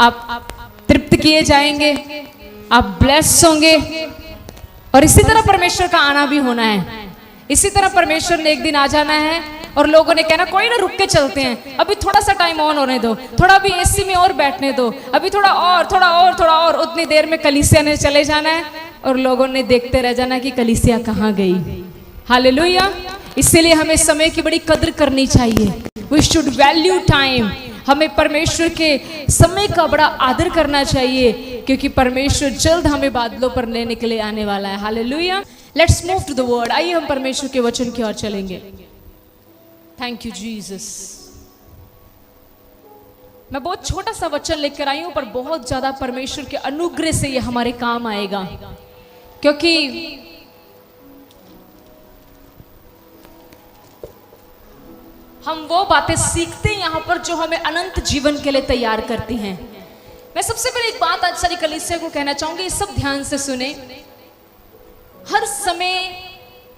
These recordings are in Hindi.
आप तृप्त किए जाएंगे, आप ब्लेस होंगे। और इसी तरह परमेश्वर का आना भी होना है। इसी तरह परमेश्वर ने एक दिन आ जाना है और लोगों ने कहना कोई ना, रुक के चलते हैं, अभी थोड़ा सा टाइम ऑन होने दो, थोड़ा भी एसी में और बैठने दो, अभी थोड़ा और। उतनी देर में कलीसिया ने चले जाना है और लोगों ने देखते रह जाना कि कलीसिया कहाँ गई। हालेलुया। इसीलिए हमें समय की बड़ी कदर करनी चाहिए। We should value time. हमें परमेश्वर के समय का बड़ा आदर करना चाहिए, क्योंकि परमेश्वर जल्द हमें बादलों पर लेने के लिए आने वाला है। Hallelujah. Let's move to the word. आइए हम परमेश्वर के वचन की ओर चलेंगे। Thank you Jesus. मैं बहुत छोटा सा वचन लेकर आई हूं, पर बहुत ज्यादा परमेश्वर के अनुग्रह से ये हमारे काम आएगा, क्योंकि हम वो बातें सीखते हैं यहां पर जो हमें अनंत जीवन के लिए तैयार करती हैं। मैं सबसे पहले एक बात आज सारी कलीसिया को कहना चाहूंगी, सब ध्यान से सुने। हर समय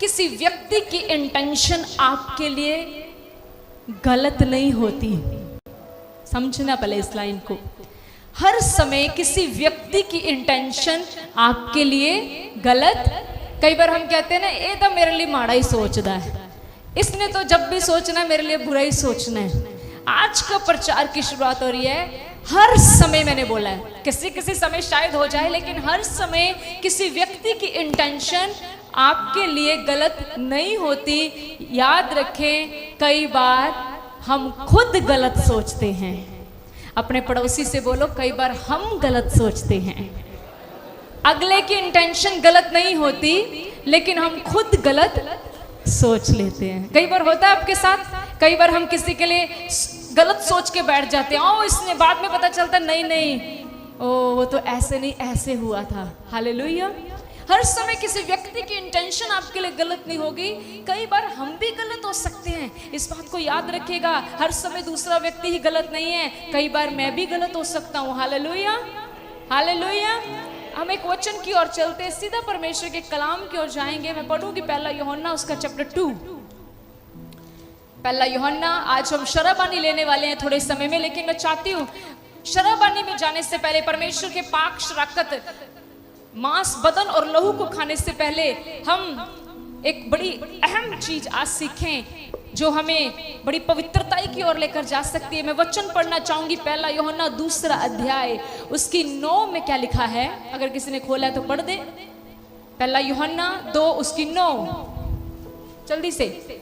किसी व्यक्ति की इंटेंशन आपके लिए गलत नहीं होती। समझना पहले इस लाइन को। हर समय किसी व्यक्ति की इंटेंशन आपके लिए गलत। कई बार हम कहते हैं ना, ये तो मेरे लिए माड़ा ही सोचता है, इसने तो जब भी सोचना है मेरे लिए बुरा ही सोचना है। आज का प्रचार की शुरुआत हो रही है। हर समय, मैंने बोला है, किसी किसी समय शायद हो जाए, लेकिन हर समय किसी व्यक्ति की इंटेंशन आपके लिए गलत नहीं होती। याद रखें, कई बार हम खुद गलत सोचते हैं। अपने पड़ोसी से बोलो, कई बार हम गलत सोचते हैं। अगले की इंटेंशन गलत नहीं होती, लेकिन हम खुद गलत सोच लेते हैं। कई बार होता है आपके साथ, कई बार हम किसी के लिए गलत सोच के बैठ जाते हैं। ओ, इसने बाद में पता चलता नहीं, ओ वो तो ऐसे नहीं, ऐसे हुआ था। हालेलुया। हर समय किसी व्यक्ति की इंटेंशन आपके लिए गलत नहीं होगी। कई बार हम भी गलत हो सकते हैं, इस बात को याद रखिएगा। हर समय दूसरा व्यक्ति ही गलत नहीं है, कई बार मैं भी गलत हो सकता हूँ। Hallelujah, hallelujah. हम एक वचन की ओर चलते हैं, सीधा परमेश्वर के कलाम की ओर जाएंगे। मैं पढ़ूंगी पहला यूहन्ना उसका चैप्टर 2। पहला यूहन्ना। आज हम शराबानी लेने वाले हैं थोड़े समय में, लेकिन मैं चाहती हूँ शराबानी में जाने से पहले, परमेश्वर के पाक शराकत मांस, बदन और लहू को खाने से पहले हम एक बड़ी अहम चीज आज सीखें, जो हमें बड़ी पवित्रता की ओर लेकर जा सकती है। मैं वचन पढ़ना चाहूंगी, पहला यूहन्ना 2 अध्याय उसकी 9 में क्या लिखा है। अगर किसी ने खोला है तो पढ़ दे। पहला यूहन्ना 2 उसकी 9, जल्दी से।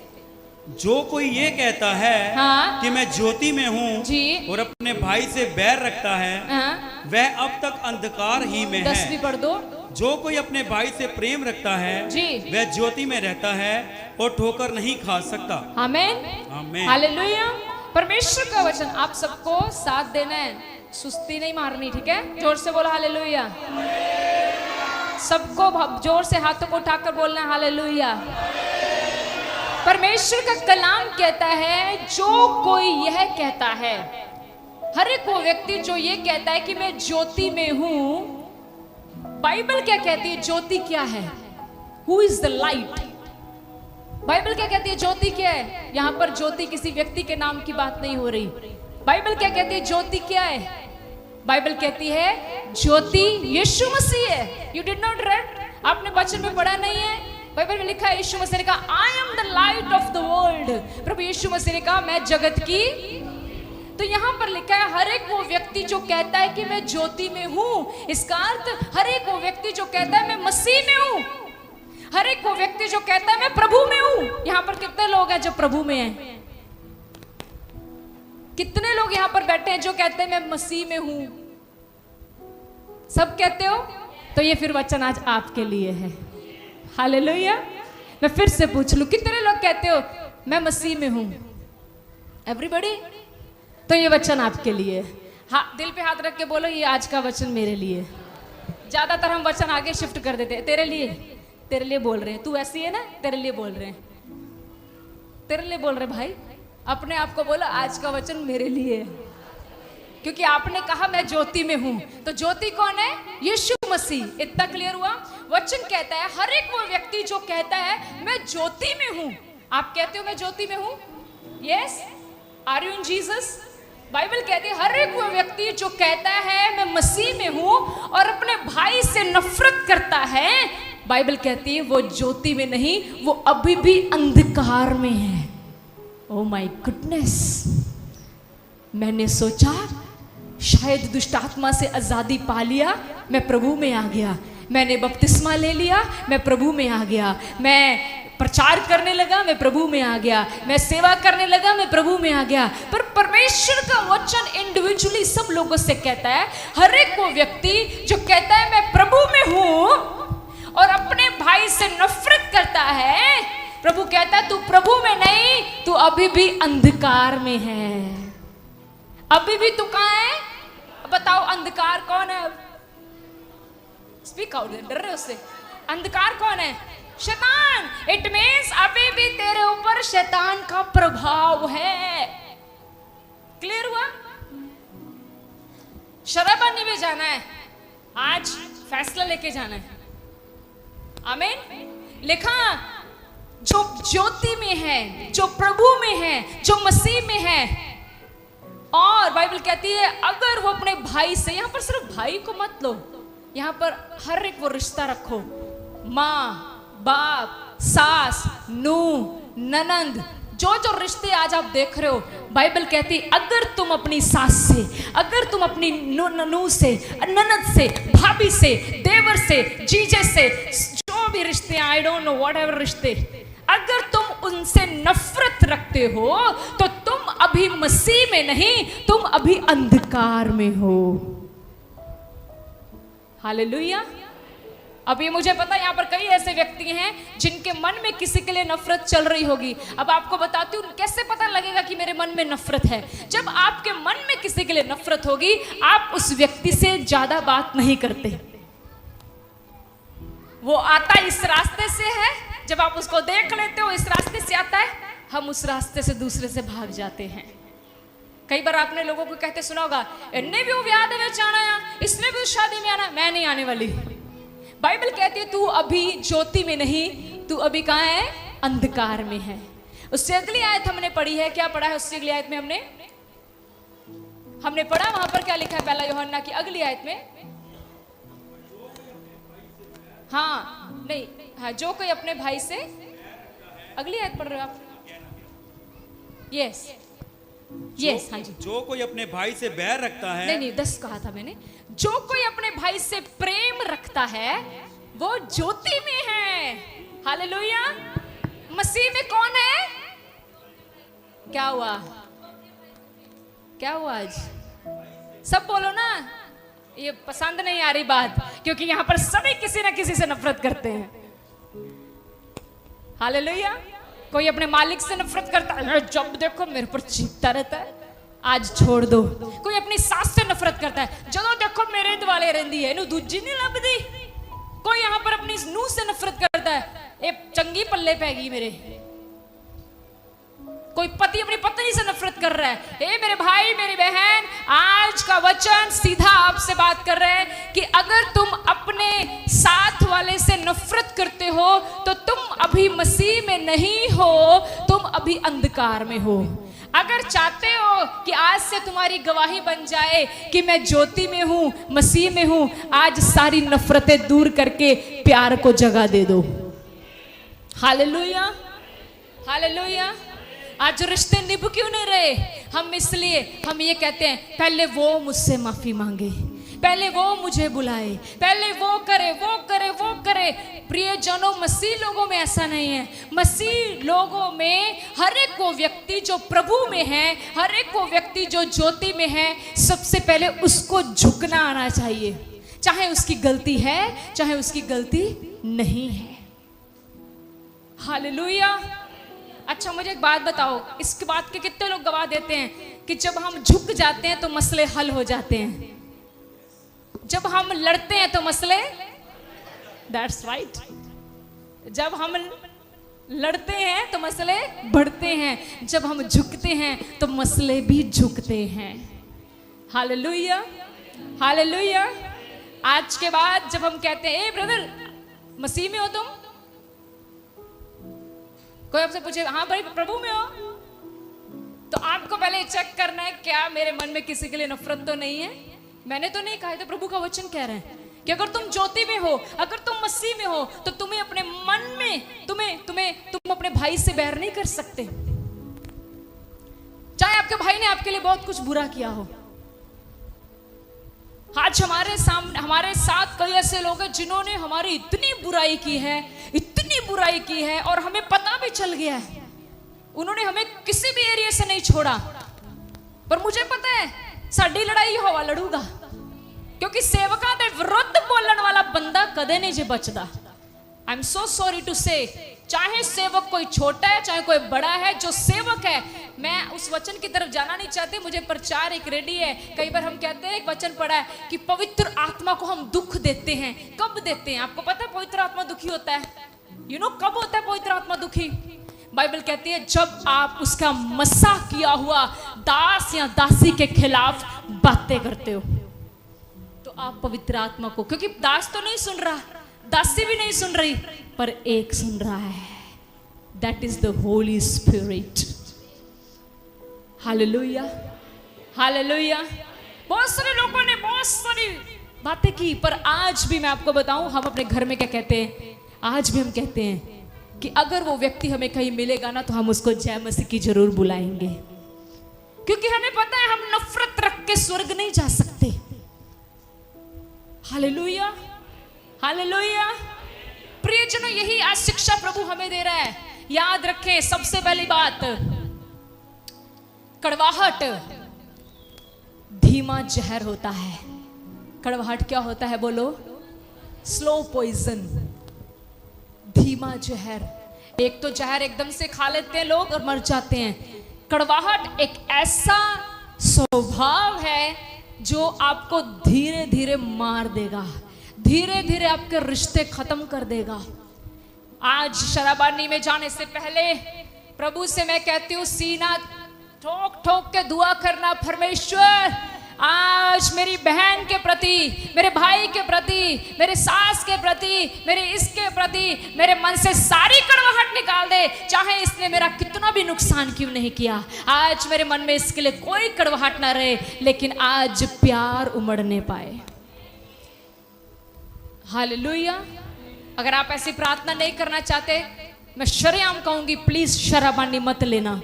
जो कोई ये कहता है कि मैं ज्योति में हूँ और अपने भाई से बैर रखता है, वह अब तक अंधकार ही में है। 10 भी पढ़ दो। जो कोई अपने भाई से प्रेम रखता है वह ज्योति में रहता है और ठोकर नहीं खा सकता। आमीन, आमीन, हालेलुया। परमेश्वर का वचन आप सबको साथ देना है, सुस्ती नहीं मारनी, ठीक है? जोर से बोला हालेलुया। सबको जोर से हाथों को उठाकर बोलना हालेलुया। परमेश्वर का कलाम कहता है, जो कोई यह कहता है, हर एक वो व्यक्ति जो ये कहता है कि मैं ज्योति में हूं। बाइबल क्या कहती है ज्योति क्या है? Who is the light? Bible क्या कहती है ज्योति क्या है? यहां पर ज्योति किसी व्यक्ति के नाम की बात नहीं हो रही। बाइबल क्या कहती है ज्योति क्या है? बाइबल कहती है ज्योति यीशु मसीह है। You did not red? आपने वचन में पढ़ा नहीं है? बाइबल में लिखा है, यीशु मसीह ने कहा I am the light of the world. प्रभु यीशु मसीह ने कहा मैं जगत की। तो यहाँ पर लिखा है हर एक वो व्यक्ति जो कहता है कि मैं ज्योति में हूं, इसका अर्थ हर एक वो व्यक्ति जो कहता है मैं मसीह में हूं, हर एक वो व्यक्ति जो कहता है मैं प्रभु में हूं। यहाँ पर कितने लोग हैं जो प्रभु में हैं? कितने लोग यहाँ पर बैठे हैं जो कहते हैं मैं मसीह में हूं? सब कहते हो? तो ये फिर वचन आज आपके लिए है। हालेलुया। मैं फिर से पूछ लूं, कितने लोग कहते हो मैं मसीह में हूं? एवरीबॉडी? तो ये वचन आपके लिए। हाँ, दिल पे हाथ रख के बोलो ये आज का वचन मेरे लिए। ज्यादातर हम वचन आगे शिफ्ट कर देते हैं, तेरे लिए, तेरे लिए बोल रहे हैं। तू ऐसी है ना, तेरे लिए बोल रहे हैं, तेरे लिए बोल रहे भाई। अपने आप को बोलो आज का वचन मेरे लिए है, क्योंकि आपने कहा मैं ज्योति में हूं। तो ज्योति कौन है? यीशु मसीह। इतना क्लियर हुआ? वचन कहता है हर एक वो व्यक्ति जो कहता है मैं ज्योति में हूं। आप कहते हो मैं ज्योति में हूं? Yes. Are you in Jesus? Bible कहती है हर एक वो व्यक्ति जो कहता है मैं मसीह में हूं और अपने भाई से नफरत करता है, बाइबल कहती है वो ज्योति में नहीं, वो अभी भी अंधकार में है। Oh my goodness. मैंने सोचा शायद दुष्ट आत्मा से आजादी पा लिया, मैं प्रभु में आ गया, मैंने बपतिस्मा ले लिया, मैं प्रभु में आ गया, मैं प्रचार करने लगा, मैं प्रभु में आ गया, मैं सेवा करने लगा, मैं प्रभु में आ गया। पर परमेश्वर का वचन इंडिविजुअली सब लोगों से कहता है, हर एक वो व्यक्ति जो कहता है मैं प्रभु में हूं और अपने भाई से नफरत करता है, प्रभु कहता है तू प्रभु में नहीं, तू अभी भी अंधकार में है। अभी भी तू कहां है? बताओ अंधकार कौन है? स्पीक आउट, डर रहे हो उससे? अंधकार कौन है? शैतान। इट मीन्स अभी भी तेरे ऊपर शैतान का प्रभाव है। क्लियर हुआ? शराबनी में जाना है, आज फैसला लेके जाना है। आमीन। लिखा जो ज्योति में है, जो प्रभु में है, जो मसीह में है। और बाइबल कहती है अगर वो अपने भाई से, यहां पर सिर्फ भाई को मत लो, यहां पर हर एक वो रिश्ता रखो, माँ बाप, सास, नूह, ननंद, जो जो रिश्ते आज आप देख रहे हो, बाइबल कहती है अगर तुम अपनी सास से, अगर तुम अपनी नूह से, ननद से, भाभी से, देवर से, जीजे से, जो भी रिश्ते, I don't know what ever रिश्ते, अगर तुम उनसे नफरत रखते हो तो तुम अभी मसीह में नहीं, तुम अभी अंधकार में हो। हालेलुया। अब ये मुझे पता है यहाँ पर कई ऐसे व्यक्ति हैं जिनके मन में किसी के लिए नफरत चल रही होगी। अब आपको बताती हूँ कैसे पता लगेगा कि मेरे मन में नफरत है। जब आपके मन में किसी के लिए नफरत होगी, आप उस व्यक्ति से ज्यादा बात नहीं करते। वो आता इस रास्ते से है, जब आप उसको देख लेते हो इस रास्ते से आता है, हम उस रास्ते से दूसरे से भाग जाते हैं। कई बार आपने लोगों को कहते सुना होगा, इन्हें भी वो ब्याह में जाना है, इसने भी उस शादी में आना, मैं नहीं आने वाली। बाइबल कहती है तू अभी ज्योति में नहीं, तू अभी कहां है? अंधकार में है। उससे अगली आयत हमने पढ़ी है, क्या पढ़ा है उससे अगली आयत में? हमने पढ़ा वहां पर क्या लिखा है पहला यूहन्ना की अगली आयत में? हाँ नहीं, हाँ, जो कोई अपने भाई से, अगली आयत पढ़ रहे हो आप? यस यस, हाँ जी। जो कोई अपने भाई से बैर रखता है, नहीं 10 कहा था मैंने। जो कोई अपने भाई से प्रेम रखता है वो ज्योति में है। हालेलुया। मसीह में कौन है? क्या हुआ? क्या हुआ आज? सब बोलो ना। ये पसंद नहीं आ रही बात, क्योंकि यहां पर सभी किसी ना किसी से नफरत करते हैं। हालेलुया। कोई अपने मालिक से नफरत करता है, जब देखो मेरे पर चीखता रहता है, आज छोड़ दो। कोई अपनी सास से नफरत करता है, ਜਦੋਂ देखो मेरे दिवाले रहंदी है, इन्हू दूजी नहीं लभदी। कोई यहाँ पर अपनी नूह से नफरत करता है, ये चंगी पल्ले पै गई मेरे। कोई पति अपनी पत्नी से नफरत कर रहा है। ए मेरे भाई मेरी बहन, आज का वचन सीधा आपसे बात कर रहा है कि अगर तुम अपने साथ वाले से नफरत करते हो तो तुम अभी मसीह में नहीं हो, तुम अभी अंधकार में हो। अगर चाहते हो कि आज से तुम्हारी गवाही बन जाए कि मैं ज्योति में हूं, मसीह में हूं, आज सारी नफरतें दूर करके प्यार को जगह दे दो। Hallelujah hallelujah. आज जो रिश्ते निभ क्यों नहीं रहे? हम इसलिए हम ये कहते हैं पहले वो मुझसे माफी मांगे, पहले वो मुझे बुलाए, पहले वो करे वो करे वो करे। प्रियजनों, मसीह लोगों में ऐसा नहीं है। मसीह लोगों में हर एक वो व्यक्ति जो प्रभु में है, हर एक वो व्यक्ति जो ज्योति में है, सबसे पहले उसको झुकना आना चाहिए, चाहे उसकी गलती है चाहे उसकी गलती नहीं है। हालेलुया। अच्छा मुझे एक बात बताओ, इसके बात के कितने लोग गवाह देते हैं कि जब हम झुक जाते हैं तो मसले हल हो जाते हैं, जब हम लड़ते हैं तो मसले, दैट्स राइट, जब हम लड़ते हैं तो मसले बढ़ते हैं, जब हम झुकते हैं तो मसले भी झुकते हैं। Hallelujah hallelujah. आज के बाद जब हम कहते हैं ए ब्रदर मसीह में हो तुम, कोई आपसे पूछे हाँ भाई प्रभु में हो, तो आपको पहले चेक करना है क्या मेरे मन में किसी के लिए नफरत तो नहीं है। मैंने तो नहीं कहा है, तो प्रभु का वचन कह रहे हैं कि अगर तुम ज्योति में हो, अगर तुम मसीह में हो, तो तुम्हें अपने मन में तुम अपने भाई से बैर नहीं कर सकते, चाहे आपके भाई ने आपके लिए बहुत कुछ बुरा किया हो। आज हमारे साथ कई ऐसे लोग हैं जिन्होंने हमारी इतनी बुराई की है और हमें पता भी चल गया है। उन्होंने हमें किसी भी एरिया से नहीं छोड़ा, पर मुझे पता है साडी लड़ाई हवा लड़ूगा, क्योंकि सेवका दे विरुद्ध बोलने वाला बंदा कदे नहीं जे बचदा। I am so sorry to say, चाहे सेवक कोई छोटा है चाहे कोई बड़ा है, जो सेवक है, मैं उस वचन की तरफ जाना नहीं चाहती, मुझे प्रचार एक रेडी है। कई बार हम कहते हैं, एक वचन पढ़ा है कि पवित्र आत्मा को हम दुख देते हैं। कब देते हैं? आपको पता है पवित्र आत्मा दुखी होता है? कब होता है पवित्र आत्मा दुखी? बाइबल कहती है जब आप उसका मसा किया हुआ दास या दासी के खिलाफ बातें करते हो, तो आप पवित्र आत्मा को, क्योंकि दास तो नहीं सुन रहा, दासी भी नहीं सुन रही, पर एक सुन रहा है, that is the Holi spirit. Hallelujah, hallelujah. बहुत सारे लोगों ने बहुत सारी बातें की, पर आज भी मैं आपको बताऊं, हम अपने घर में क्या कहते हैं? आज भी हम कहते हैं कि अगर वो व्यक्ति हमें कहीं मिलेगा ना, तो हम उसको जय मसीह की जरूर बुलाएंगे, क्योंकि हमें पता है हम नफरत रख के स्वर्ग नहीं जा सकते। Hallelujah, hallelujah. प्रियजनों, यही आज शिक्षा प्रभु हमें दे रहा है। याद रखें, सबसे पहली बात, कड़वाहट धीमा जहर होता है। कड़वाहट क्या होता है? बोलो। स्लो पॉइजन, धीमा जहर। एक तो जहर एकदम से खा लेते हैं लोग और मर जाते हैं। कड़वाहट एक ऐसा स्वभाव है जो आपको धीरे धीरे मार देगा, धीरे धीरे आपके रिश्ते खत्म कर देगा। आज शराबानी में जाने से पहले प्रभु से मैं कहती हूँ, सीना ठोक ठोक के दुआ करना, परमेश्वर आज मेरी बहन के प्रति, मेरे भाई के प्रति, मेरे सास के प्रति, मेरे इसके प्रति, मेरे मन से सारी कड़वाहट निकाल दे, चाहे इसने मेरा कितना भी नुकसान क्यों नहीं किया। आज मेरे मन में इसके लिए कोई कड़वाहट ना रहे, लेकिन आज प्यार उमड़ने पाए। हालेलुया। अगर आप ऐसी प्रार्थना नहीं करना चाहते, मैं शरेआम कहूंगी, प्लीज शराबानी मत लेना,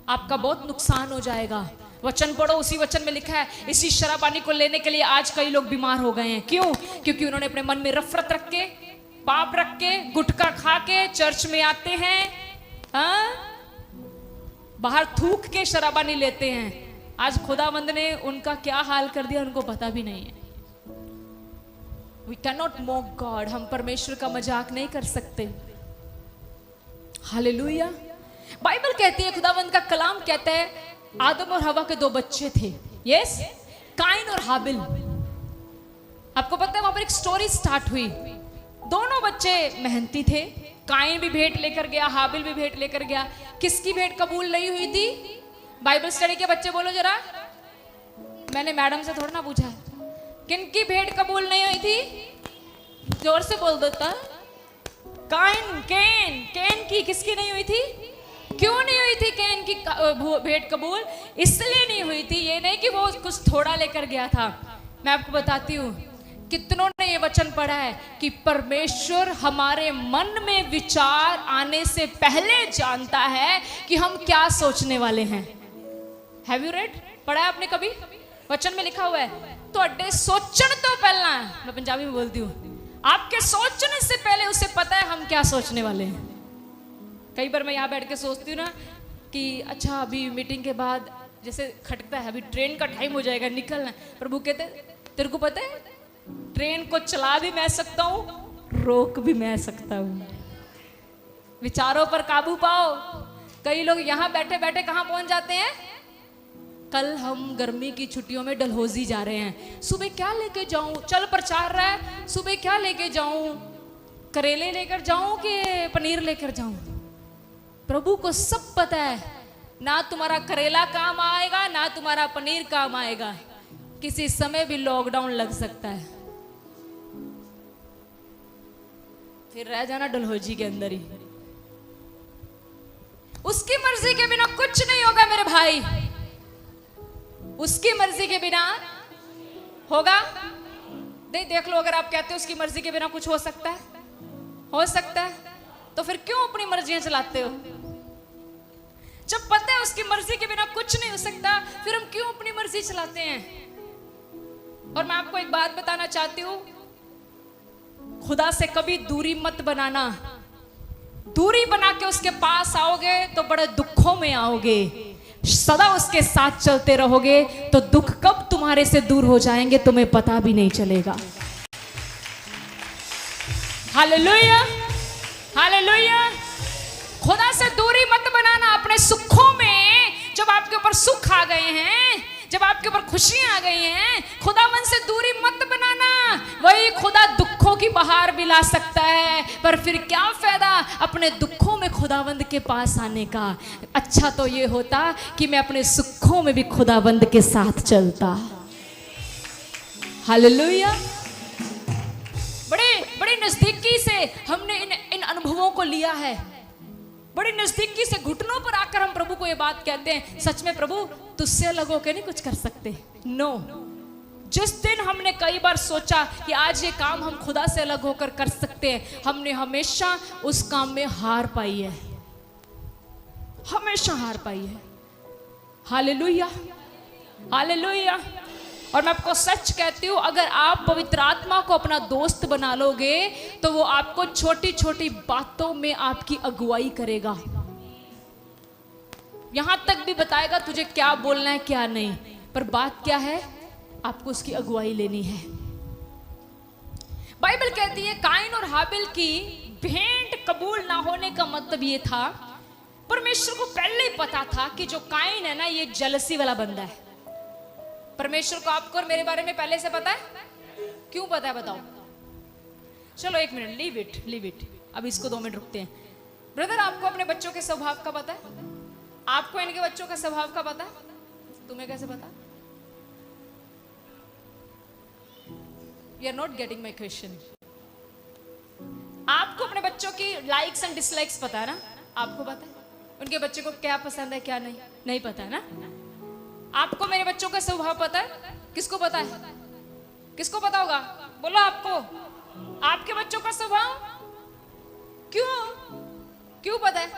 आपका बहुत नुकसान हो जाएगा। वचन पढ़ो, उसी वचन में लिखा है, इसी शराबानी को लेने के लिए आज कई लोग बीमार हो गए हैं। क्यों? क्योंकि उन्होंने अपने मन में नफरत रख के, पाप रख के, गुटखा खा के चर्च में आते हैं, बाहर थूक के शराबानी लेते हैं। आज खुदावंद ने उनका क्या हाल कर दिया उनको पता भी नहीं है। We cannot mock God, हम परमेश्वर का मजाक नहीं कर सकते। हालेलुया। बाइबल कहती है, खुदावंद का कलाम कहता है, आदम और हवा के दो बच्चे थे, यस, काइन और हाबिल। आपको पता है वहां पर एक स्टोरी स्टार्ट हुई। दोनों बच्चे मेहनती थे, काइन भी भेंट लेकर गया, हाबिल भी भेंट लेकर गया। किसकी भेंट कबूल नहीं हुई थी? बाइबल स्टडी के बच्चे बोलो जरा। मैंने मैडम से थोड़ा ना पूछा, किनकी भेंट कबूल नहीं हुई थी? जोर से बोल देता। काइन, कैन की। किसकी नहीं हुई थी? क्यों नहीं हुई थी कैन की भेंट कबूल? इसलिए नहीं हुई थी, ये नहीं कि वो कुछ थोड़ा लेकर गया था। मैं आपको बताती हूँ, कितनों ने ये वचन पढ़ा है कि परमेश्वर हमारे मन में विचार आने से पहले जानता है कि हम क्या सोचने वाले हैं। Have you read? पढ़ा है आपने कभी? वचन में लिखा हुआ है, तो अड्डे सोचने तो पहला, मैं पंजाबी में बोलती हूँ, आपके सोचने से पहले उसे पता है हम क्या सोचने वाले हैं। कई बार मैं यहाँ बैठ के सोचती हूँ ना कि अच्छा अभी मीटिंग के बाद जैसे खटकता है, अभी ट्रेन का टाइम हो जाएगा, निकलना। प्रभु कहते तेरे को पता है ट्रेन को चला भी मैं सकता हूँ, रोक भी मैं सकता हूँ। विचारों पर काबू पाओ। कई लोग यहाँ बैठे बैठे कहाँ पहुंच जाते हैं। कल हम गर्मी की छुट्टियों में डलहौजी जा रहे हैं। सुबह क्या लेके जाऊं? चल प्रचार रहा है, सुबह क्या लेके जाऊं? करेले लेकर जाऊं कि पनीर लेकर जाऊं? प्रभु को सब पता है, ना तुम्हारा करेला काम आएगा ना तुम्हारा पनीर काम आएगा। किसी समय भी लॉकडाउन लग सकता है, फिर रह जाना डलहौजी के अंदर ही। उसकी मर्जी के बिना कुछ नहीं होगा मेरे भाई। उसकी मर्जी के बिना होगा नहीं। देख लो, अगर आप कहते हो उसकी मर्जी के बिना कुछ हो सकता है, तो फिर क्यों अपनी मर्जियां चलाते हो? जब पता है उसकी मर्जी के बिना कुछ नहीं हो सकता, फिर हम क्यों अपनी मर्जी चलाते हैं? और मैं आपको एक बात बताना चाहती हूं, खुदा से कभी दूरी मत बनाना। दूरी बना के उसके पास आओगे तो बड़े दुखों में आओगे। सदा उसके साथ चलते रहोगे तो दुख कब तुम्हारे से दूर हो जाएंगे तुम्हें पता भी नहीं चलेगा। Hallelujah, hallelujah. खुदा से दूरी मत बनाना। अपने सुखों में जब आपके ऊपर सुख आ गए हैं, जब आपके ऊपर खुशियां आ गई हैं, खुदावन से दूरी मत बनाना। वही खुदा दुखों की बहार भी ला सकता है, पर फिर क्या फायदा अपने दुखों में खुदावंद के पास आने का। अच्छा तो ये होता कि मैं अपने सुखों में भी खुदावंद के साथ चलता। हालेलुया। बड़े बड़े नजदीकी से हमने इन अनुभवों को लिया है। बड़ी नजदीकी से घुटनों पर आकर हम प्रभु को ये बात कहते हैं, सच में प्रभु तुझसे अलग होकर नहीं कुछ कर सकते। नो। जिस दिन हमने कई बार सोचा कि आज ये काम हम खुदा से अलग होकर कर सकते हैं, हमने हमेशा उस काम में हार पाई है, हमेशा हार पाई है। Hallelujah, hallelujah. और मैं आपको सच कहती हूं, अगर आप पवित्र आत्मा को अपना दोस्त बना लोगे तो वो आपको छोटी छोटी बातों में आपकी अगुवाई करेगा। यहां तक भी बताएगा तुझे क्या बोलना है क्या नहीं, पर बात क्या है, आपको उसकी अगुवाई लेनी है। बाइबल कहती है काइन और हाबिल की भेंट कबूल ना होने का मतलब ये था, परमेश्वर को पहले ही पता था कि जो काइन है ना, ये जेलसी वाला बंदा है। परमेश्वर को आपको और मेरे बारे में पहले से पता है। क्यों पता है बताओ? चलो एक मिनट, लीव इट। अब इसको 2 मिनट रुकते हैं। ब्रदर, आपको अपने बच्चों के स्वभाव का पता है? आपको इनके बच्चों का स्वभाव का पता है? तुम्हें कैसे पता? You are not getting my question. आपको अपने बच्चों की लाइक्स एंड डिसलाइक्स पता है ना? आपको पता है उनके बच्चे को क्या पसंद है क्या नहीं? नहीं पता है ना? आपको मेरे बच्चों का स्वभाव पता है? किसको पता है? किसको पता होगा? बोलो आपको। आपके बच्चों का स्वभाव क्यों पता है?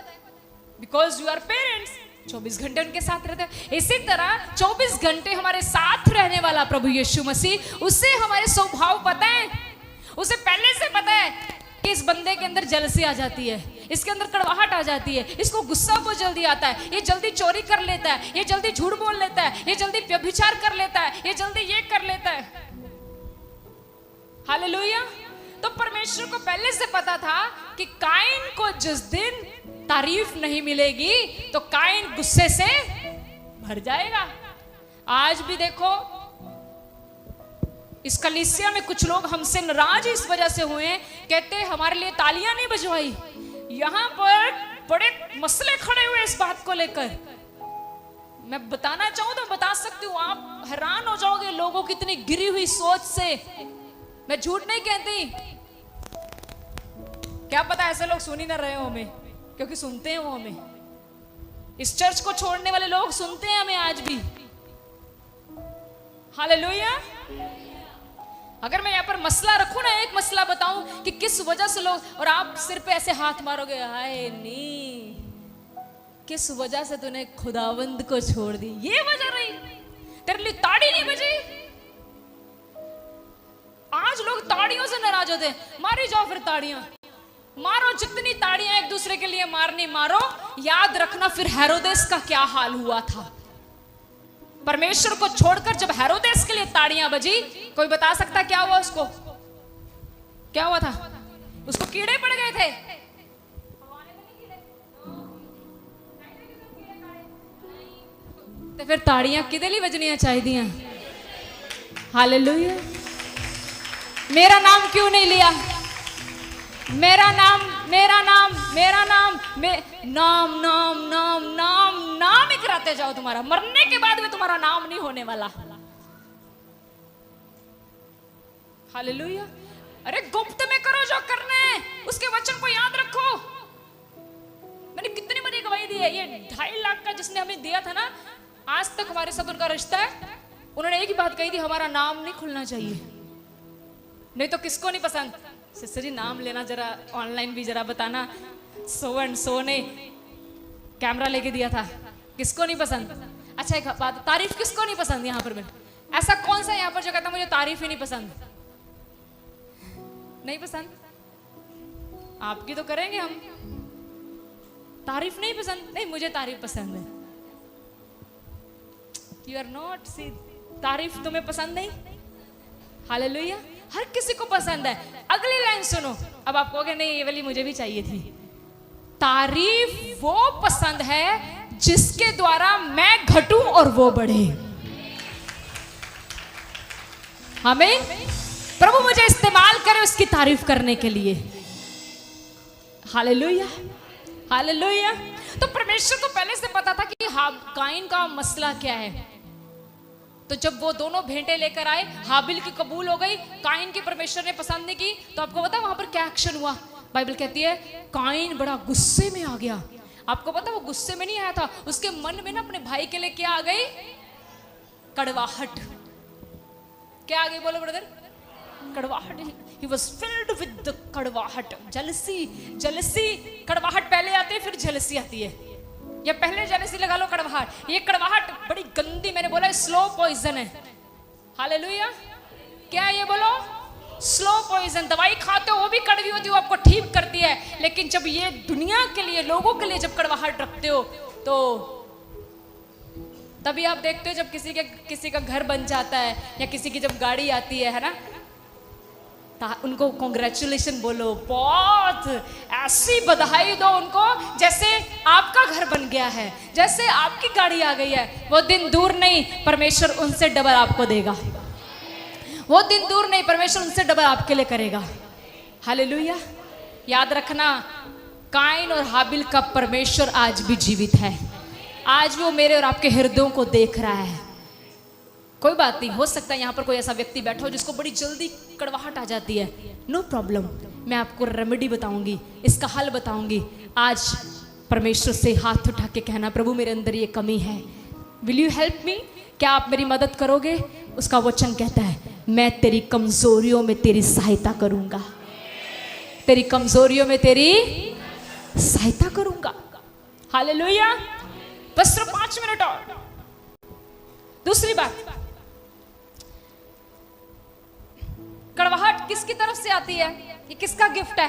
Because you are parents. 24 घंटे उनके साथ रहते हैं। इसी तरह 24 घंटे हमारे साथ रहने वाला प्रभु यीशु मसीह, उससे हमारे स्वभाव पता है। उसे पहले से पता है कि इस बंदे के अंदर जलसी आ जाती है, इसके अंदर कड़वाहट आ जाती है, इसको गुस्सा बहुत जल्दी आता है, ये जल्दी चोरी कर लेता है, ये जल्दी झूठ बोल लेता है, ये जल्दी व्यभिचार कर लेता है, ये जल्दी ये कर लेता है। हालेलुया। तो परमेश्वर को पहले से पता था कि काइन को जिस दिन तारीफ नहीं मिलेगी तो काइन गुस्से से भर जाएगा। आज भी देखो इस कलीसिया में कुछ लोग हमसे नाराज इस वजह से हुए, कहते हमारे लिए तालियां नहीं बजवाई। यहां पर बड़े मसले खड़े हुए इस बात को लेकर। मैं बताना चाहूं तो बता सकती हूं, आप हैरान हो जाओगे लोगों की इतनी गिरी हुई सोच से। मैं झूठ नहीं कहती। क्या पता ऐसे लोग सुन ही ना रहे हो हमें, क्योंकि सुनते हैं वो हमें। इस चर्च को छोड़ने वाले लोग सुनते हैं हमें आज भी। हालेलुया। अगर मैं यहाँ पर मसला रखूं ना, एक मसला बताऊं कि किस वजह से लोग, और आप सिर पे ऐसे हाथ मारोगे, हाय नी, किस वजह से तूने खुदावंद को छोड़ दी? ये वजह रही, तेरे लिए ताड़ी नहीं बजी। आज लोग ताड़ियों से नाराज होते हैं। मारी जाओ फिर ताड़ियां, मारो जितनी ताड़ियां एक दूसरे के लिए मारनी मारो। याद रखना फिर हेरोदेस का क्या हाल हुआ था। परमेश्वर को छोड़कर जब हेरोदेस के लिए ताड़ियां बजी, कोई बता सकता क्या हुआ उसको? क्या हुआ था? उसको कीड़े पड़ गए थे। तो फिर ताड़ियां किदे लिए बजनियां चाहिए? हालेलुया। मेरा नाम क्यों नहीं लिया? मेरा नाम नाम ही कराते जाओ। तुम्हारा मरने के बाद भी तुम्हारा नाम नहीं होने वाला। हालेलुया। अरे गुप्त में करो जो करना है, उसके वचन को याद रखो। मैंने कितनी बड़ी गवाही दी है, ये 2.5 लाख का जिसने हमें दिया था ना, आज तक हमारे साथ उनका रिश्ता है। उन्होंने एक ही बात कही थी, हमारा नाम नहीं खुलना चाहिए। नहीं तो किसको नहीं पसंद? सिस्टर जी नाम लेना जरा, ऑनलाइन भी जरा बताना। सो एंड सो ने कैमरा लेके दिया था, किसको नहीं पसंद? अच्छा एक बात, तारीफ किसको नहीं पसंद यहाँ पर? ऐसा कौन सा यहाँ पर जो कहता मुझे तारीफ ही नहीं पसंद? नहीं पसंद? आपकी तो करेंगे हम। तारीफ नहीं पसंद? नहीं, मुझे तारीफ पसंद है। यू आर नॉट सी, तारीफ तुम्हें पसंद नहीं? हालेलुया, हर किसी को पसंद है। अगली लाइन सुनो, अब आप कहोगे नहीं ये वाली मुझे भी चाहिए थी। तारीफ वो पसंद है जिसके द्वारा मैं घटूं और वो बढ़े। आमीन। प्रभु मुझे इस्तेमाल करे उसकी तारीफ करने के लिए। Hallelujah, hallelujah. तो परमेश्वर को पहले से पता था कि काइन का मसला क्या है। तो जब वो दोनों भेंटे लेकर आए, हाबिल की कबूल हो गई, काइन की परमेश्वर ने पसंद नहीं की। तो आपको पता वहां पर क्या एक्शन हुआ? बाइबल कहती है काइन बड़ा गुस्से में आ गया। आपको पता वो गुस्से में नहीं आया था, उसके मन में ना अपने भाई के लिए क्या आ गई? कड़वाहट। क्या आ गई बोलो ब्रदर? कड़वाहट। He was filled with the कड़वाहट, जेलसी। जेलसी, कड़वाहट पहले आती है फिर जेलसी आती है, या पहले जेलसी लगा लो कड़वाहट। ये कड़वाहट बड़ी गंदी, मैंने बोला स्लो पॉइजन है। हालेलुया। क्या है ये बोलो? Slow poison. दवाई खाते हो वो भी कड़वी होती है, वो आपको ठीक करती है, लेकिन जब ये दुनिया के लिए, लोगों के लिए जब कड़वाहट रखते हो तो तभी आप देखते हो जब किसी का घर बन जाता है या किसी की जब गाड़ी आती है ना, उनको कॉन्ग्रेचुलेशन बोलो, बहुत ऐसी बधाई दो उनको जैसे आपका घर बन गया है, जैसे आपकी गाड़ी आ गई है। वो दिन दूर नहीं, परमेश्वर उनसे डबल आपको देगा। वो दिन दूर नहीं, परमेश्वर उनसे डबल आपके लिए करेगा। हालेलुया। याद रखना, काइन और हाबिल का परमेश्वर आज भी जीवित है। आज भी वो मेरे और आपके हृदयों को देख रहा है। कोई बात नहीं, हो सकता है यहाँ पर कोई ऐसा व्यक्ति बैठा हो जिसको बड़ी जल्दी कड़वाहट आ जाती है। नो प्रॉब्लम, मैं आपको रेमेडी बताऊंगी, इसका हल बताऊंगी। आज परमेश्वर से हाथ उठा के कहना, प्रभु मेरे अंदर ये कमी है, विल यू हेल्प मी? क्या आप मेरी मदद करोगे? उसका वचन कहता है मैं तेरी कमजोरियों में तेरी सहायता करूंगा। तेरी कमजोरियों में तेरी सहायता करूंगा। हालेलुया। बस सिर्फ 5 मिनट और। दूसरी बात, कड़वाहट किसकी तरफ से आती है? ये किसका गिफ्ट है?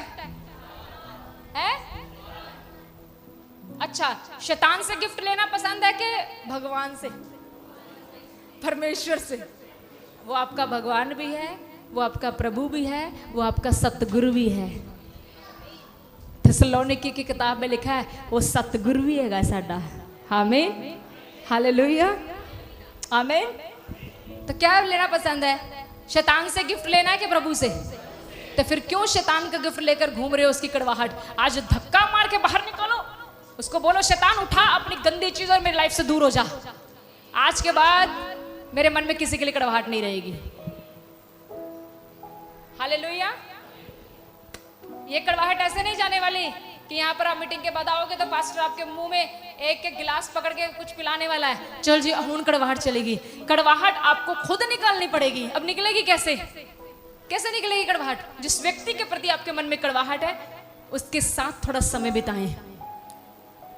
अच्छा, शैतान से गिफ्ट लेना पसंद है कि भगवान से, परमेश्वर से? वो आपका भगवान भी है, वो आपका प्रभु भी है, वो आपका सतगुरु भी है। थिस्सलुनीकी की किताब में लिखा है वो सतगुरु भी है साडा। आमीन, हालेलुया, आमीन। तो क्या लेना पसंद है? शैतान से गिफ्ट लेना है कि प्रभु से? तो फिर क्यों शैतान का गिफ्ट लेकर घूम रहे हो? उसकी कड़वाहट आज धक्का मार के बाहर निकालो। उसको बोलो शैतान उठा अपनी गंदी चीज और मेरी लाइफ से दूर हो जा। आज के बाद मेरे मन में किसी के लिए कड़वाहट नहीं रहेगी। हालेलुया। ये कड़वाहट ऐसे नहीं जाने वाली कि यहाँ पर आप मीटिंग के बाद आओगे तो पास्टर आपके मुंह में एक एक गिलास पकड़ के कुछ पिलाने वाला है, चल जी हूं कड़वाहट चलेगी। कड़वाहट आपको खुद निकालनी पड़ेगी। अब निकलेगी कैसे? कैसे निकलेगी कड़वाहट? जिस व्यक्ति के प्रति आपके मन में कड़वाहट है उसके साथ थोड़ा समय बिताएं।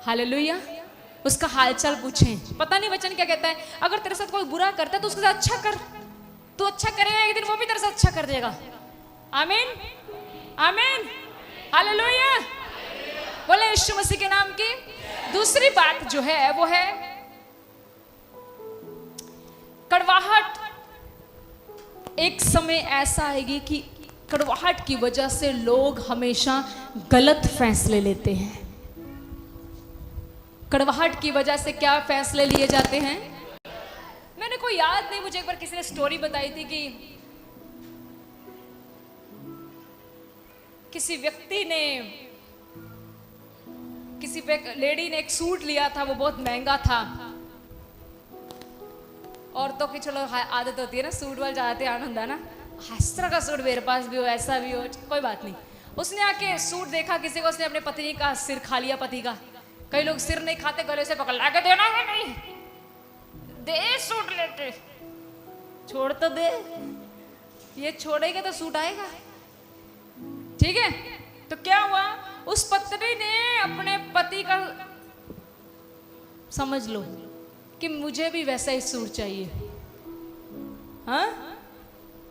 हालेलुया। उसका हालचाल पूछें। पता नहीं वचन क्या कहता है, अगर तेरे साथ कोई बुरा करता है तो उसके साथ अच्छा कर। तू अच्छा करेगा एक दिन वो भी तेरे साथ अच्छा कर देगा। आमीन, आमीन, हालेलुया। बोले यीशु मसीह के नाम की। दूसरी बात जो है वो है कड़वाहट। एक समय ऐसा आएगी कि कड़वाहट की वजह से लोग हमेशा गलत फैसले लेते हैं। कड़वाहट की वजह से क्या फैसले लिए जाते हैं? मैंने कोई याद नहीं, मुझे एक बार किसी ने स्टोरी बताई थी कि किसी व्यक्ति ने, किसी लेडी ने एक सूट लिया था, वो बहुत महंगा था। औरतों की चलो आदत होती है ना, सूट वाल जाते आनंद है ना, इस तरह का सूट मेरे पास भी हो, ऐसा भी हो, कोई बात नहीं। उसने आके सूट देखा किसी को, उसने अपने पत्नी का सिर खा लिया, पति का। कई लोग सिर नहीं खाते, गले से पकड़ के देना है, नहीं दे सूट लेते, छोड़ तो दे, ये छोड़ेगा तो सूट आएगा। ठीक है, तो क्या हुआ, उस पत्नी ने अपने पति का, समझ लो कि मुझे भी वैसा ही सूट चाहिए, हाँ।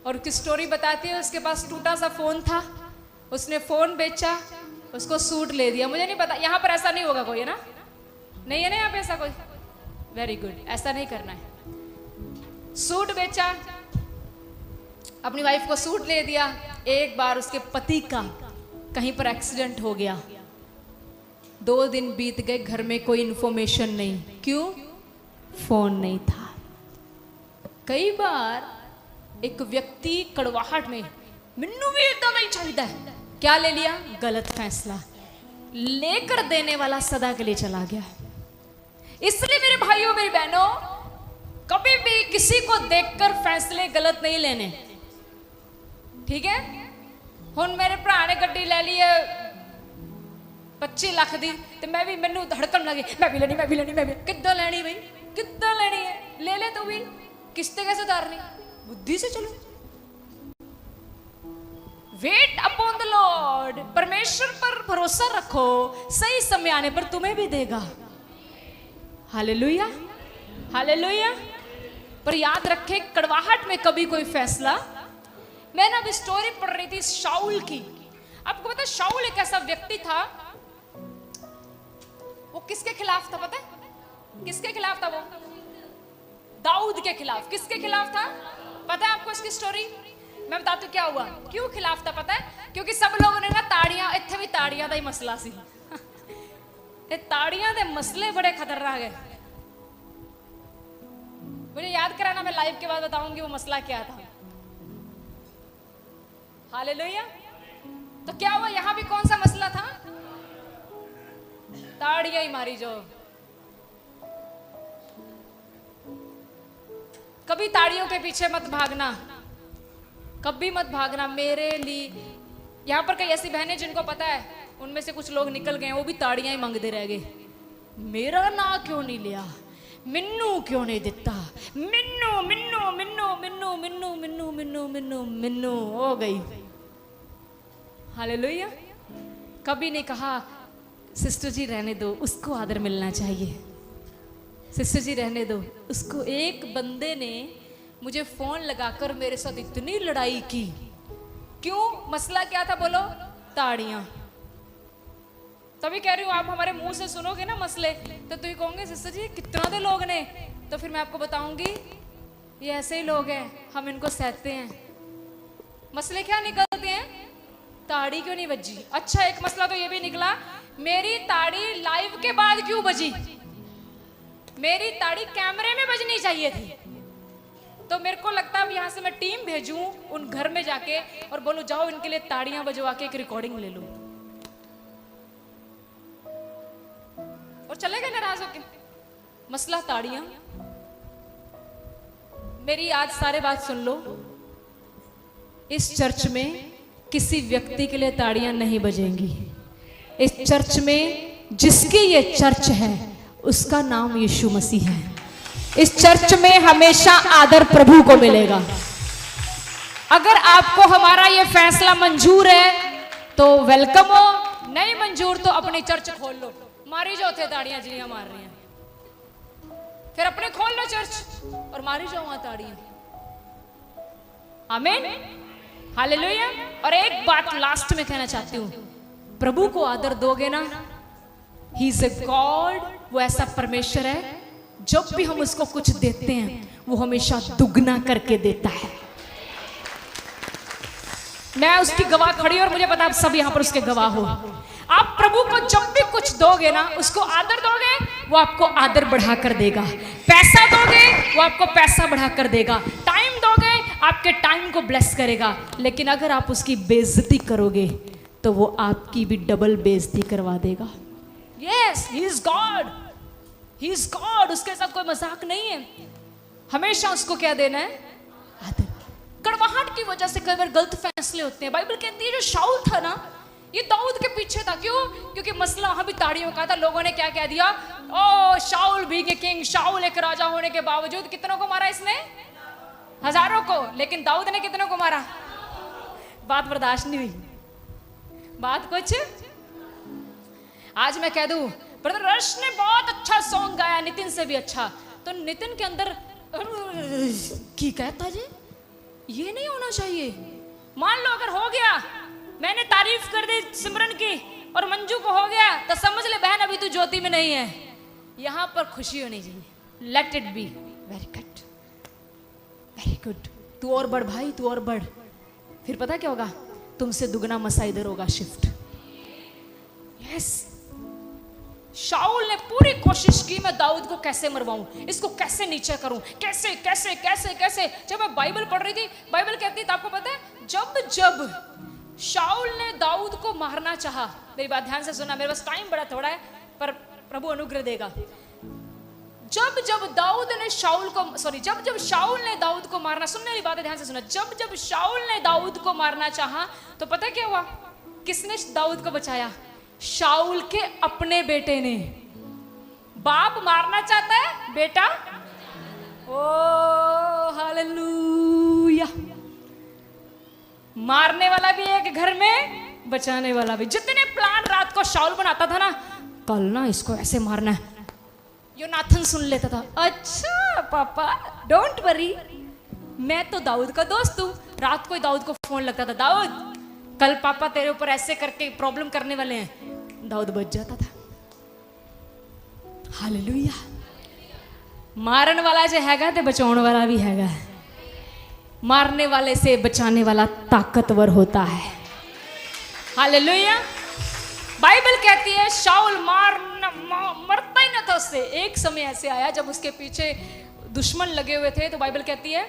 और की स्टोरी बताती है, उसके पास टूटा सा फोन था, उसने फोन बेचा, उसको सूट ले दिया। मुझे नहीं पता, यहाँ पर ऐसा नहीं होगा कोई, है ना, नहीं है ना यहाँ पे ऐसा कोई, वेरी गुड, ऐसा नहीं करना है। सूट बेचा, अपनी वाइफ को सूट ले दिया। एक बार उसके पति का कहीं पर एक्सीडेंट हो गया, 2 दिन बीत गए, घर में कोई इंफॉर्मेशन नहीं, क्यों, फोन नहीं था। कई बार एक व्यक्ति कड़वाहट में, मिन्नू भी एकदम नहीं चाहिए, क्या ले लिया, गलत फैसला लेकर देने वाला सदा के लिए चला गया। इसलिए मेरे भाइयों मेरी बहनों, कभी भी किसी को देखकर फैसले गलत नहीं लेने, ठीक है। हुन मेरे भरा ने गड्डी ले ली है 25 लाख दी, तो मैं भी, मैनू धड़कन लगी, मैं भी लेनी, मैं भी लेनी, मैं भी, किद्दां लेनी भाई, किद्दां लेनी है, ले ले तू भी, किस्तें कैसे उतारनी, बुद्धि से चलो। वेट अपॉन द लॉर्ड, परमेश्वर पर भरोसा रखो, सही समय आने पर तुम्हें भी देगा। Hallelujah, hallelujah. पर याद रखे, कड़वाहट में कभी कोई फैसला। मैं ना अभी स्टोरी पढ़ रही थी शाऊल की। आपको पता है शाऊल एक ऐसा व्यक्ति था, वो किसके खिलाफ था पता है, किसके खिलाफ था वो, दाऊद के खिलाफ। किसके खिलाफ था पता है आपको इसकी स्टोरी, मैं बताती हूँ क्या हुआ, क्यों खिलाफ था पता है, क्योंकि सब लोगों ने ना ताड़ियां, इत्थे भी ताड़ियां का ही मसला सी, ये ताड़ियां दे मसले बड़े खतरनाक है। मुझे याद कराना, मैं लाइव के बाद बताऊंगी वो मसला क्या था। हालेलुया। तो क्या हुआ, यहां भी कौन सा मसला था, ताड़ियां ही मारी जो। कभी ताड़ियों के पीछे मत भागना, कभी मत भागना। मेरे लिए यहां पर कई ऐसी बहनें जिनको पता है, उनमें से कुछ लोग निकल गए, वो भी ताड़ियां ही मांगते रह गए, मेरा ना क्यों नहीं लिया, मिन्नू क्यों नहीं दिता, मिन्नू मिन्नू मिन्नू मिन्नू मिन्नू मिन्नू मिन्नू मिन्नू मिन्नू हो गई। हालेलुया। कभी नहीं कहा सिस्टर जी रहने दो, उसको आदर मिलना चाहिए, सिस्टर जी रहने दो उसको। एक बंदे ने मुझे फोन लगाकर मेरे साथ इतनी लड़ाई की, क्यों, मसला क्या था बोलो, ताड़ियां। तभी कह रही हूं, आप हमारे मुंह से सुनोगे ना मसले, तो तुम कहोगे सिस्टर जी कितना दे लोग ने, तो फिर मैं आपको बताऊंगी ये ऐसे ही लोग हैं, हम इनको सहते हैं। मसले क्या निकलते हैं, ताड़ी क्यों नहीं बजी। अच्छा, एक मसला तो ये भी निकला, मेरी ताड़ी लाइव के बाद क्यों बजी, मेरी ताड़ी कैमरे में बजनी चाहिए थी। तो मेरे को लगता है अब यहाँ से मैं टीम भेजूं उन घर में जाके और बोलूं जाओ इनके लिए ताड़ियां बजवा के एक रिकॉर्डिंग ले लो, और चले गए नाराज होके। मसला ताड़ियां। मेरी आज सारे बात सुन लो, इस चर्च में किसी व्यक्ति के लिए ताड़ियां नहीं बजेंगी। इस चर्च में जिसकी ये चर्च है उसका नाम यीशु मसीह है। इस चर्च में हमेशा आदर प्रभु को मिलेगा। अगर आपको हमारा ये फैसला मंजूर है तो वेलकम हो, नहीं मंजूर तो अपनी चर्च खोल लो, मारी जाओ थे ताड़ियां जिनियां मार रही हैं, फिर अपने खोल लो चर्च और मारी जाओ वहां ताड़ियां। आमीन, हालेलुया। और एक बात लास्ट में कहना चाहती हूं, प्रभु को आदर दोगे ना, ही इज ए गॉड, वो ऐसा परमेश्वर है जब भी हम उसको कुछ देते हैं वो हमेशा दुगना करके देता है। मैं उसकी गवाह खड़ी और मुझे पता है आप सब यहां पर उसके गवाह हो। आप प्रभु को जब भी कुछ दोगे ना, उसको आदर दोगे, वो आपको आदर बढ़ा कर देगा। पैसा दोगे, वो आपको पैसा बढ़ा कर देगा। टाइम दोगे, आपके टाइम को ब्लेस करेगा। लेकिन अगर आप उसकी बेइज्जती करोगे तो वो आपकी भी डबल बेइज्जती करवा देगा। Yes, he is God, he is God, उसके साथ कोई मजाक नहीं है। हमेशा उसको क्या देना है, आदर। कड़वाहट की वजह से कई बार गलत फैसले होते हैं। बाइबल कहती है जो शाऊल था ना, ये दाऊद के पीछे था। क्यों? क्योंकि मसला वहां भी ताड़ियों का था। लोगों ने क्या कह दिया, ओ शाऊल बीइंग ए किंग, शाऊल एक राजा होने के बावजूद कितनों को मारा इसने? हजारों को। लेकिन दाऊद ने कितनों को मारा? बात बर्दाश्त नहीं हुई। बात कुछ आज मैं कह दूं, ब्रदर रश ने बहुत अच्छा सॉन्ग गाया, नितिन से भी अच्छा। तो नितिन के अंदर की कहता जी ये नहीं होना चाहिए। मान लो अगर हो गया, मैंने तारीफ कर दी सिमरन की और मंजू को हो गया, तो समझ ले बहन अभी तू ज्योति में नहीं है। यहां पर खुशी होनी चाहिए। Let it be. Very good, very good. तू और बढ़ भाई, तू और बढ़। फिर पता क्या होगा? तुमसे दुगना मसा इधर होगा शिफ्ट। यस। शाऊल ने पूरी कोशिश की मैं दाऊद को कैसे मरवाऊं, इसको कैसे नीचे करूं, कैसे कैसे कैसे कैसे। जब मैं बाइबल पढ़ रही थी, बाइबल कहती है, तो आपको पता है, जब जब शाऊल ने दाऊद को मारना चाहा, मेरी बात ध्यान से सुनना, मेरे पास टाइम बड़ा थोड़ा है पर प्रभु अनुग्रह देगा। जब जब दाऊद ने शाऊल को, सॉरी, जब जब शाऊल ने दाऊद को मारना, सुनने वाली बात है, ध्यान से सुनना। जब जब शाऊल ने दाऊद को मारना चाहा, तो पता क्या हुआ? किसने दाऊद को बचाया? शाऊल के अपने बेटे ने। बाप मारना चाहता है, बेटा ओ हालेलुया। मारने वाला भी एक घर में, बचाने वाला भी। जितने प्लान रात को शाऊल बनाता था ना, कल ना इसको ऐसे मारना है, योनाथन सुन लेता था। अच्छा पापा डोंट वरी, मैं तो दाऊद का दोस्त हूं। रात को ही दाऊद को फोन लगता था, दाऊद कल पापा तेरे ऊपर ऐसे करके प्रॉब्लम करने वाले हैं। दाऊद बच जाता था। हालेलुया। मारन वाला जो हैगा ते बचाने वाला भी हैगा। मारने वाले से बचाने वाला ताकतवर होता है। हालेलुया। बाइबल कहती है शाऊल मरता ही ना था उससे। एक समय ऐसे आया जब उसके पीछे दुश्मन लगे हुए थे, तो बाइबल कहती है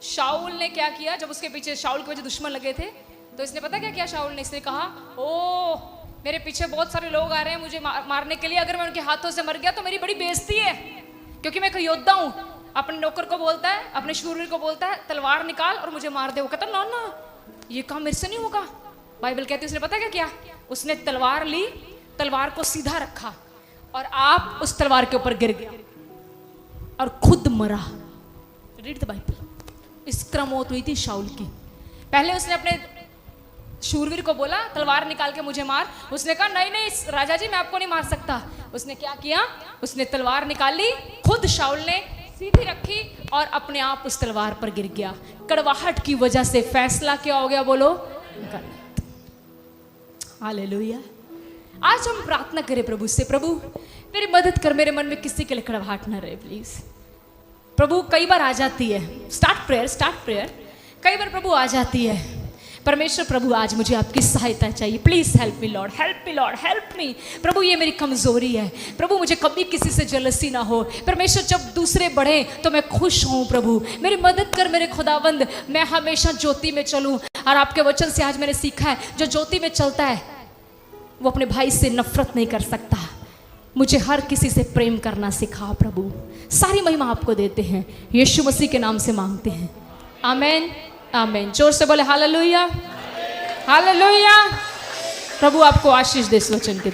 शाऊल ने क्या किया, जब उसके पीछे शाऊल के वजह दुश्मन लगे थे, तो इसने पता क्या किया शाऊल ने? इसने कहा, ओ मेरे पीछे बहुत सारे लोग आ रहे हैं मुझे मारने के लिए, अगर मैं उनके हाथों से मर गया तो मेरी बड़ी बेइज्जती है, क्योंकि मैं एक योद्धा हूं। अपने नौकर को बोलता है, अपने शूरवीर को बोलता है, तलवार निकाल और मुझे मार दे। वो कहता ना ना, ये काम मेरे से नहीं होगा। बाइबल कहती है उसने पता क्या किया? उसने तलवार ली, तलवार को सीधा रखा और आप उस तलवार के ऊपर गिर गया और खुद मरा। Read the Bible. इस क्रम मौत हुई थी शाऊल की। पहले उसने अपने शूरवीर को बोला तलवार निकाल के मुझे मार। उसने कहा नहीं नहीं राजा जी मैं आपको नहीं मार सकता। उसने क्या किया? उसने तलवार निकाली, खुद शाऊल ने सीधी रखी और अपने आप उस तलवार पर गिर गया। कड़वाहट की वजह से फैसला क्या हो गया? बोलो गलत। हालेलुया। आज हम प्रार्थना करें प्रभु से, प्रभु मेरी मदद कर, मेरे मन में किसी के लिए कड़वाहट ना रहे प्लीज। प्रभु कई बार आ जाती है, स्टार्ट प्रेयर। कई बार प्रभु आ जाती है। परमेश्वर प्रभु आज मुझे आपकी सहायता चाहिए। Please help me Lord, help me Lord, help me. प्रभु ये मेरी कमजोरी है। प्रभु मुझे कभी किसी से जलसी ना हो। परमेश्वर जब दूसरे बढ़े तो मैं खुश हूँ। प्रभु मेरी मदद कर मेरे खुदावंद, मैं हमेशा ज्योति में चलूँ। और आपके वचन से आज मैंने सीखा है जो ज्योति में चलता है वो अपने भाई से नफरत नहीं कर सकता। मुझे हर किसी से प्रेम करना सिखाओ प्रभु। सारी महिमा आपको देते हैं, यीशु मसीह के नाम से मांगते हैं, आमेन आमेन। जोर से बोले हालेलुया हालेलुया। प्रभु आपको आशीष दे इस वचन के